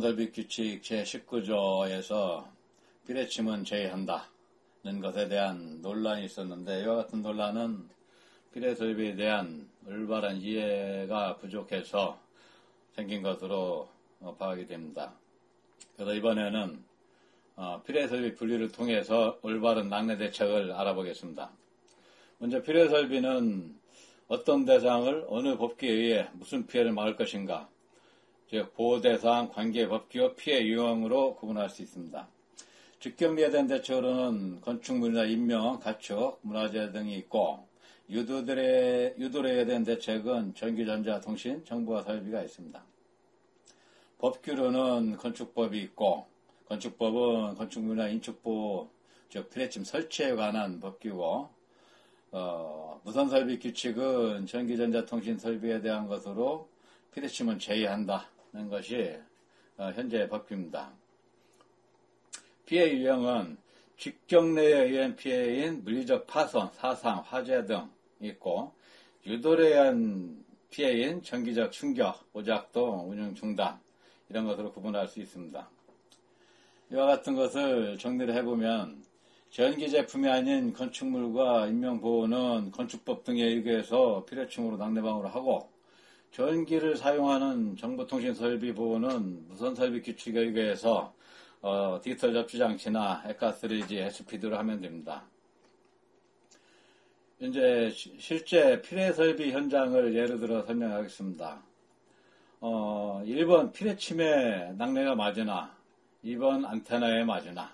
무선설비규칙 제19조에서 피뢰침은 제외한다는 것에 대한 논란이 있었는데, 이와 같은 논란은 피뢰설비에 대한 올바른 이해가 부족해서 생긴 것으로 파악이 됩니다. 그래서 이번에는 피뢰설비 분류를 통해서 올바른 낙뢰 대책을 알아보겠습니다. 먼저 피뢰설비는 어떤 대상을 어느 법규에 의해 무슨 피해를 막을 것인가, 즉 보호대상, 관계법규, 피해 유형으로 구분할 수 있습니다. 직경비에 대한 대책으로는 건축물이나 인명, 가축, 문화재 등이 있고, 유도례에 대한 대책은 전기, 전자, 통신, 정보화 설비가 있습니다. 법규로는 건축법이 있고, 건축법은 건축물이나 인축부, 즉 피뢰침 설치에 관한 법규고, 무선설비 규칙은 전기, 전자, 통신 설비에 대한 것으로 피뢰침은 제외한다는 것이 현재 법규입니다. 피해 유형은 직경례에 의한 피해인 물리적 파손, 사상, 화재 등 있고, 유도례에 의한 피해인 정기적 충격, 오작동, 운영 중단, 이런 것으로 구분할 수 있습니다. 이와 같은 것을 정리를 해보면, 전기 제품이 아닌 건축물과 인명보호는 건축법 등에 의거해서 피뢰침으로 낙뢰방어를 하고, 전기를 사용하는 정보통신 설비 보호는 무선설비 규칙에 의거해서 디지털 접지장치나 에카3G, SPD로 하면 됩니다. 이제 실제 피뢰설비 현장을 예를 들어 설명하겠습니다. 1번 피뢰침에 낙뢰가 맞으나, 2번 안테나에 맞으나,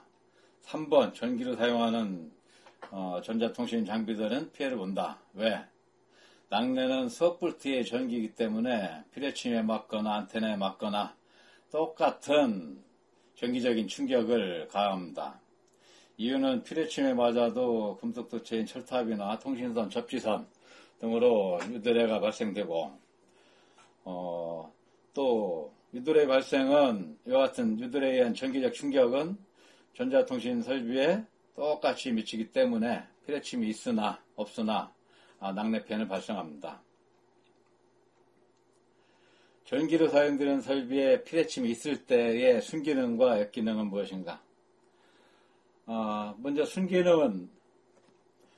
3번 전기를 사용하는 전자통신 장비들은 피해를 본다. 왜? 낙뢰는 수억볼트의 전기이기 때문에 피뢰침에 맞거나 안테나에 맞거나 똑같은 전기적인 충격을 가합니다. 이유는 피뢰침에 맞아도 금속도체인 철탑이나 통신선, 접지선 등으로 유도례가 발생되고, 또 유도례 발생은 이와 같은 유도례에 의한 전기적 충격은 전자통신 설비에 똑같이 미치기 때문에 피뢰침이 있으나 없으나 낙뢰 피해는 발생합니다. 전기로 사용되는 설비에 피뢰침이 있을 때의 순기능과 역기능은 무엇인가? 먼저 순기능은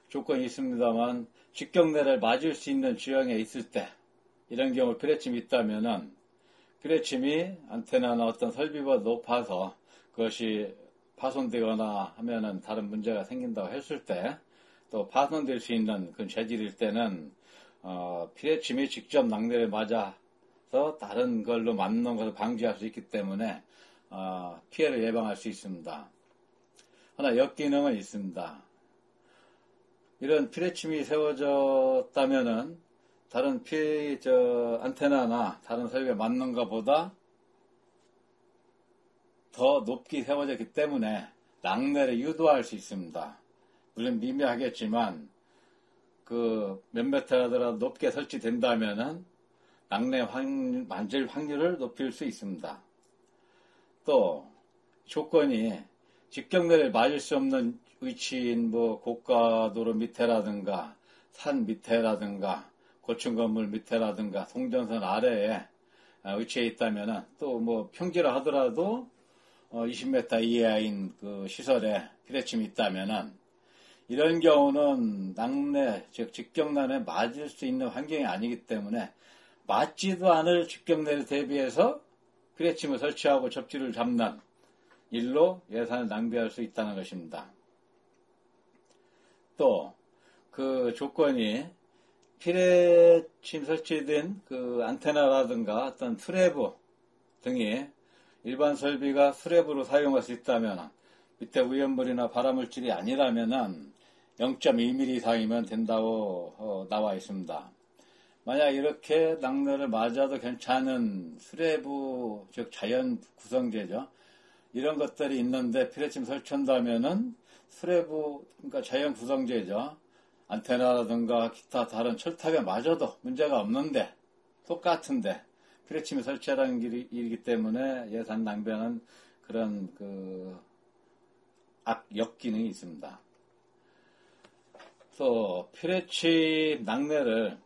조건이 있습니다만, 직경례를 맞을 수 있는 지형에 있을 때, 이런 경우 피뢰침이 있다면은 피뢰침이 안테나나 어떤 설비보다 높아서 그것이 파손되거나 하면은 다른 문제가 생긴다고 했을 때, 또 파손될 수 있는 그 재질일 때는 피뢰침이 직접 낙뢰를 맞아서 다른 걸로 맞는 것을 방지할 수 있기 때문에 피해를 예방할 수 있습니다. 하나 역기능은 있습니다. 이런 피뢰침이 세워졌다면은 다른 안테나나 다른 설비에 맞는 것보다 더 높게 세워졌기 때문에 낙뢰를 유도할 수 있습니다. 물론 미미하겠지만 몇 미터라도 높게 설치된다면은 낙뢰 맞을 확률을 높일 수 있습니다. 또 조건이 직경례를 맞을 수 없는 위치인 고가도로 밑에라든가 산 밑에라든가 고층 건물 밑에라든가 송전선 아래에 위치해 있다면은, 또 평지라 하더라도 20m 이하인 그 시설에 피뢰침이 있다면은, 이런 경우는 낙뢰, 즉 직경례에 맞을 수 있는 환경이 아니기 때문에 맞지도 않을 직경례를 대비해서 피뢰침을 설치하고 접지를 잡는 일로 예산을 낭비할 수 있다는 것입니다. 또 그 조건이 피뢰침 설치된 그 안테나라든가 어떤 트래브 등이 일반 설비가 트래브로 사용할 수 있다면, 밑에 오염물이나 발암물질이 아니라면은 0.1mm 이상이면 된다고 나와 있습니다. 만약 이렇게 낙뢰를 맞아도 괜찮은 트래브, 즉 자연 구성재죠. 이런 것들이 있는데 피뢰침 설치한다면은 트래브, 그러니까 자연 구성재죠. 안테나라든가 기타 다른 철탑에 맞아도 문제가 없는데, 똑같은데 피뢰침이 설치하라는 일이기 때문에 예산 낭비하는 그런 역기능이 있습니다. 또 피뢰침 낙뢰를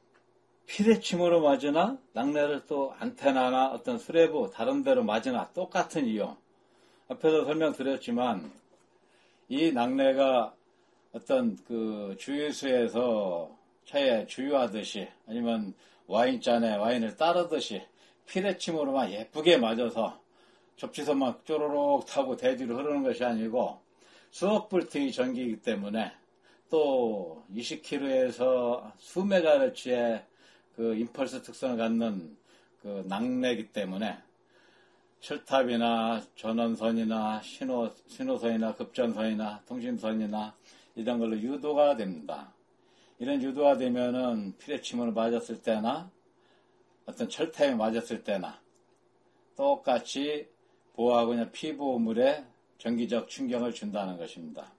피레침으로 맞으나 낙내를 또 안테나나 어떤 수레부 다른 데로 맞으나 똑같은 이유. 앞에서 설명드렸지만 이 낙내가 어떤 그 주유소에서 차에 주유하듯이 아니면 와인잔에 와인을 따르듯이 피레침으로만 예쁘게 맞아서 접시선만 쪼로록 타고 대지로 흐르는 것이 아니고 수억 볼트의 전기이기 때문에 또 20km에서 수메가헤르츠의 그 임펄스 특성을 갖는 그 낙내이기 때문에 철탑이나 전원선이나 신호선이나 급전선이나 통신선이나 이런 걸로 유도가 됩니다. 이런 유도가 되면은 피레침을 맞았을 때나 어떤 철탑에 맞았을 때나 똑같이 보호하고 있는 피부물에 전기적 충격을 준다는 것입니다.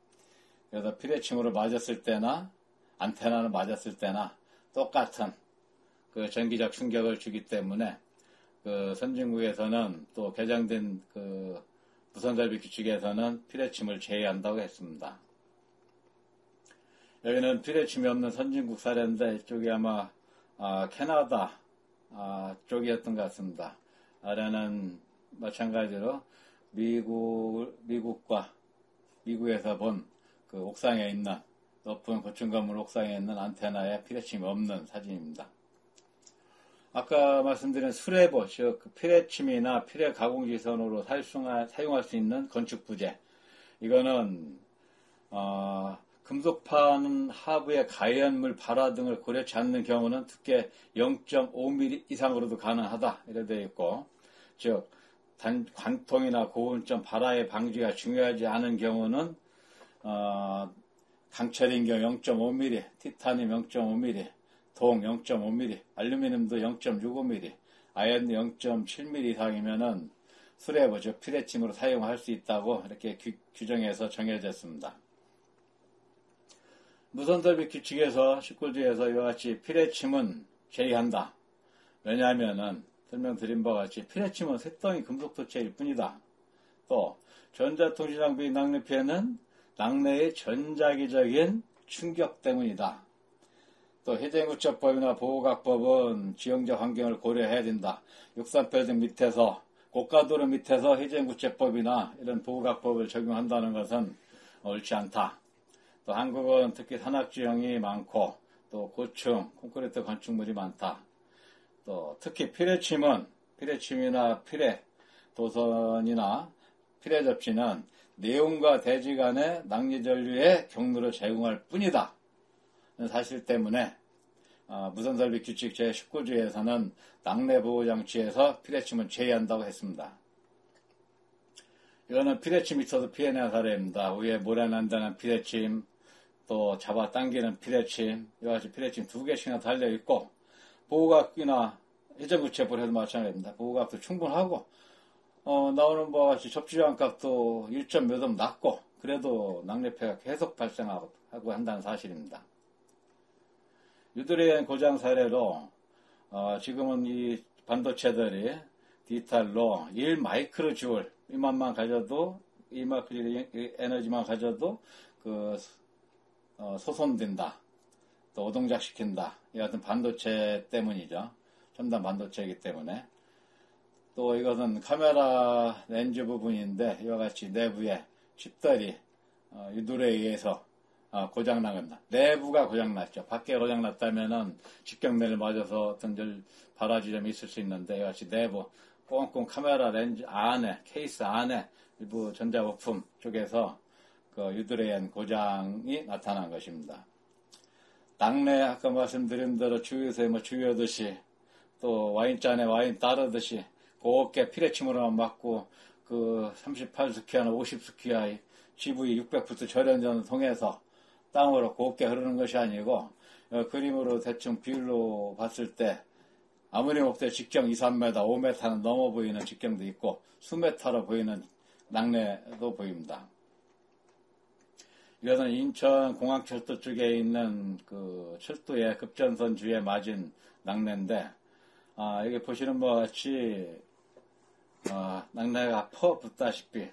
그래서 피레침으로 맞았을 때나 안테나를 맞았을 때나 똑같은 그 전기적 충격을 주기 때문에 그 선진국에서는 또 개정된 그 무선설비 규칙에서는 피레침을 제외한다고 했습니다. 여기는 피레침이 없는 선진국 사례인데 이쪽이 아마 캐나다 쪽이었던 것 같습니다. 아래는 마찬가지로 미국에서 본 그 옥상에 있는 높은 고층 건물 옥상에 있는 안테나에 피레침이 없는 사진입니다. 아까 말씀드린 수레보, 즉 피레침이나 피레 가공지선으로 사용할 수 있는 건축 부재. 이거는 금속판 하부의 가연물 발화 등을 고려치 않는 경우는 두께 0.5mm 이상으로도 가능하다 이렇게 되어 있고, 즉 관통이나 고온점 발화의 방지가 중요하지 않은 경우는 강철인 경우 0.5mm, 티타늄 0.5mm, 동 0.5mm, 알루미늄도 0.65mm, 아연도 0.7mm 이상이면은 수레보, 즉 피레침으로 사용할 수 있다고 이렇게 규정해서 정해졌습니다. 무선설비 규칙에서 19조에서 이와 같이 피레침은 제외한다. 왜냐하면은 설명드린 바와 같이 피레침은 쇳덩이 금속 토체일 뿐이다. 또 전자통신장비 낙내 피해는 낙내의 전자기적인 충격 때문이다. 또 해제구체법이나 보호각법은 지형적 환경을 고려해야 된다. 63평등 밑에서 고가도로 밑에서 해제구체법이나 이런 보호각법을 적용한다는 것은 옳지 않다. 또 한국은 특히 산악지형이 많고 또 고층 콘크리트 건축물이 많다. 또 특히 피레침이나 피레 도선이나 피레 접시는 내용과 대지 간의 낙뢰전류의 경로를 제공할 뿐이다. 사실 때문에 무선설비 규칙 제19조에서는 낙뢰보호장치에서 피레침은 제외한다고 했습니다. 이거는 피레침이 있어도 피해낸 사례입니다. 위에 모래 난다는 피레침, 또 잡아당기는 피레침, 이와 같이 피레침 2개씩이나 달려있고, 보호각이나 해전구체포를 해도 마찬가지입니다. 보호각도 충분하고, 나오는 바와 같이 접지장각도 1점 몇 점 낮고, 그래도 낙뢰폐가 계속 발생하고 한다는 사실입니다. 유도리엔 고장 사례로, 지금은 이 반도체들이 디지털로 1마이크로주얼, 이만만 가져도, 1마이크로 에너지만 가져도, 소손된다. 또 오동작시킨다. 이 같은 반도체 때문이죠. 첨단 반도체이기 때문에. 또 이것은 카메라 렌즈 부분인데 이와 같이 내부에 칩들이 유도에 의해서 고장난 겁니다. 내부가 고장났죠. 밖에 고장났다면은 직경매를 맞아서 어떤 발화 지점이 있을 수 있는데 이와 같이 내부 꽁꽁 카메라 렌즈 안에 케이스 안에 일부 전자부품 쪽에서 그 유도레인 고장이 나타난 것입니다. 낙내 아까 말씀드린 대로 주유소에 주유하듯이 또 와인잔에 와인 따르듯이 곱게 피레침으로만 맞고 그 38스퀴아나 50스퀴아의 GV 600V 절연전을 통해서 땅으로 곱게 흐르는 것이 아니고 그림으로 대충 비율로 봤을 때 아무리 목대 직경 2, 3m, 5m는 넘어 보이는 직경도 있고 수메타로 보이는 낙내도 보입니다. 이것은 인천 공항철도 쪽에 있는 그 철도의 급전선 주에 맞은 낙내인데, 여기 보시는 바와 같이, 낙내가 퍼붓다시피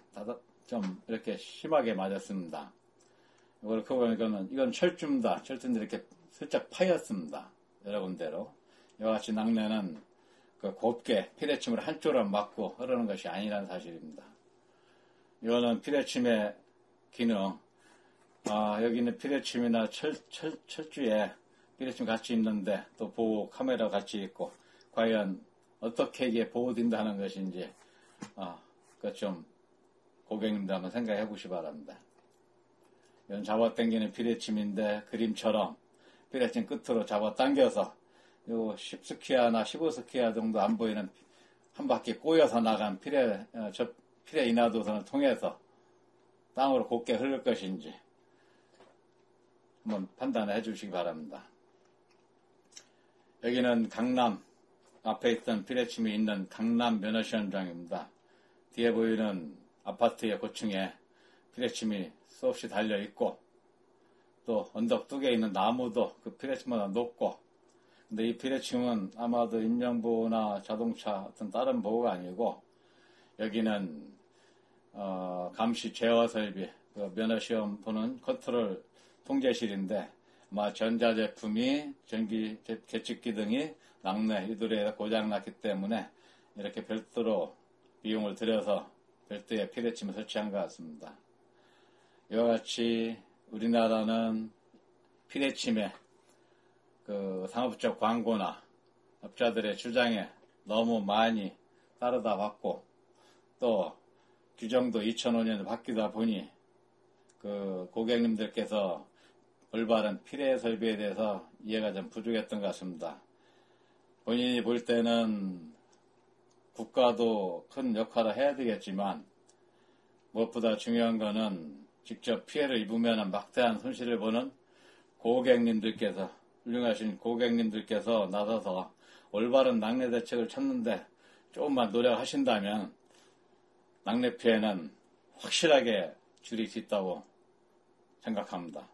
좀 이렇게 심하게 맞았습니다. 이걸 보면 이건 철주입니다. 철주인데 이렇게 살짝 파였습니다. 여러 군데로. 이와 같이 낙뢰는 곱게 피뢰침을 한쪽으로 막고 흐르는 것이 아니라는 사실입니다. 이거는 피뢰침의 기능, 여기는 피뢰침이나 철주에 피뢰침 같이 있는데 또 보호 카메라 같이 있고 과연 어떻게 이게 보호된다 하는 것인지 좀 고객님들 한번 생각해 보시기 바랍니다. 이건 잡아당기는 피뢰침인데 그림처럼 피뢰침 끝으로 잡아당겨서 요 10스키아나 15스키아 정도 안 보이는 한 바퀴 꼬여서 나간 피뢰 인하도선을 통해서 땅으로 곱게 흐를 것인지 한번 판단해 주시기 바랍니다. 여기는 강남, 앞에 있던 피뢰침이 있는 강남 면허시험장입니다. 뒤에 보이는 아파트의 고층에 피뢰침이 수없이 달려있고 또 언덕 뚝에 있는 나무도 그 피뢰침보다 높고, 근데 이 피뢰침은 아마도 인명보호나 자동차 어떤 다른 보호가 아니고 여기는 감시 제어 설비, 면허시험 보는 컨트롤 통제실인데 아마 전자제품이 전기 계측기 등이 낙뢰 유도리에 고장났기 때문에 이렇게 별도로 비용을 들여서 별도의 피뢰침을 설치한 것 같습니다. 이와 같이 우리나라는 피뢰침에 상업적 광고나 업자들의 주장에 너무 많이 따르다 봤고 또 규정도 2005년에 바뀌다 보니 고객님들께서 올바른 피뢰 설비에 대해서 이해가 좀 부족했던 것 같습니다. 본인이 볼 때는 국가도 큰 역할을 해야 되겠지만 무엇보다 중요한 것은 직접 피해를 입으면 막대한 손실을 보는 고객님들께서, 훌륭하신 고객님들께서 나서서 올바른 낙뢰 대책을 찾는데 조금만 노력하신다면 낙뢰 피해는 확실하게 줄일 수 있다고 생각합니다.